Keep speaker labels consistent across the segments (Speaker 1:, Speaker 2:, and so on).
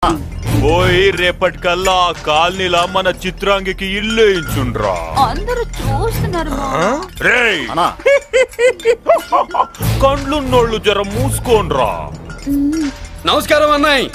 Speaker 1: పోయి రేపటికల్లా కాలనీలా మన చిత్రాంగికి ఇల్లు వేయించుండ్రా.
Speaker 2: అందరూ చూస్తున్నారు.
Speaker 1: రేయ్ కండ్లున్నోళ్ళు జర మూసుకోండ్రా.
Speaker 3: నమస్కారం అన్నాయ్.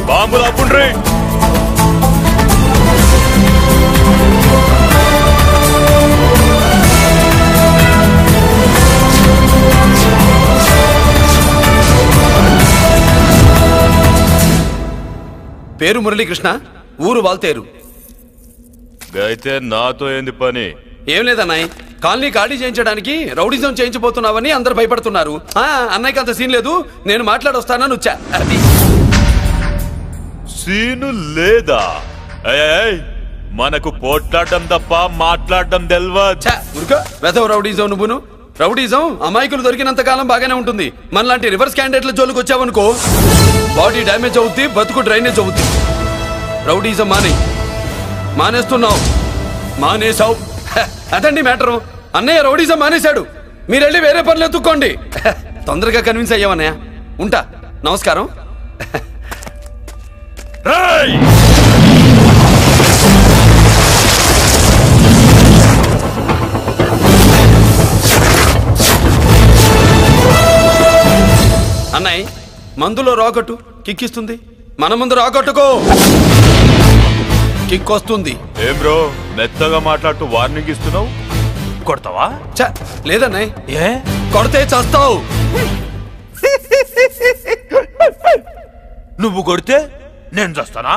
Speaker 1: బాంబులు ఆపుండ్రీ.
Speaker 3: పేరు మురళీకృష్ణ, ఊరు వాల్తేరు.
Speaker 1: అయితే నాతో ఏంది పని?
Speaker 3: ఏం లేదన్నాయ్, కాలనీ ఖాళీ చేయించడానికి రౌడిజం చేయించబోతున్నావని అందరు భయపడుతున్నారు. అన్నయ్యకి అంత సీన్ లేదు, నేను మాట్లాడొస్తానని వచ్చా. అది
Speaker 1: సీను లేదా? మనకు పోట్లాడడం తప్ప మాట్లాడడం తెల్వదు.
Speaker 3: వెధవ రౌడీజం నువ్వును. రౌడీజం అమాయకులు దొరికినంత కాలం బాగానే ఉంటుంది. మనలాంటి రివర్స్ క్యాండిడేట్ల జోలికి వచ్చావనుకో బాడీ డ్యామేజ్ అవుద్ది, బతుకు డ్రైనేజ్ అవుద్ది. రౌడీజం మానేస్తున్నావు, మానేసావు. అదండి మ్యాటరు. అన్నయ్య రౌడీజం మానేశాడు, మీరెళ్ళి వేరే పనులు ఎత్తుక్కోండి. తొందరగా కన్విన్స్ అయ్యావన్నయ్య. ఉంటా, నమస్కారం. అన్నయ్య మందులో రాగొట్టు, కిక్కిస్తుంది. మన ముందు రాగొట్టుకో, కిక్ వస్తుంది.
Speaker 1: ఏం బ్రో మెత్తగా మాట్లాడుతూ వార్నింగ్ ఇస్తున్నావు? కొడతావా?
Speaker 3: లేదన్నయ్య, ఏ కొడితే చస్తావు.
Speaker 1: నువ్వు కొడితే నేను చస్తానా?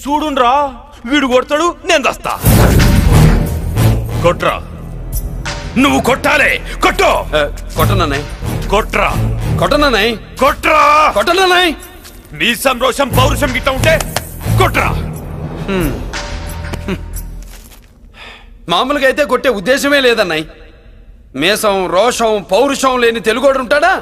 Speaker 1: చూడుండ్రా, వీడు కొడతాడు, నేను చస్తా. కొట్రా, నువ్వు కొట్టాలే. కొట్టు.
Speaker 3: కొట్టనన్నయ్య.
Speaker 1: కొట్రా.
Speaker 3: కొట్టనన్నయ్య.
Speaker 1: కొట్రా.
Speaker 3: కొట్టనన్నయ్య.
Speaker 1: నీ సంరోషం పౌరుషం గిట్ట ఉంటే కొట్రా.
Speaker 3: మామూలుగా అయితే కొట్టే ఉద్దేశమే లేదన్నయ్య. మేషం రోషం పౌరుషం లేని తెలుగోడు ఉంటాడా?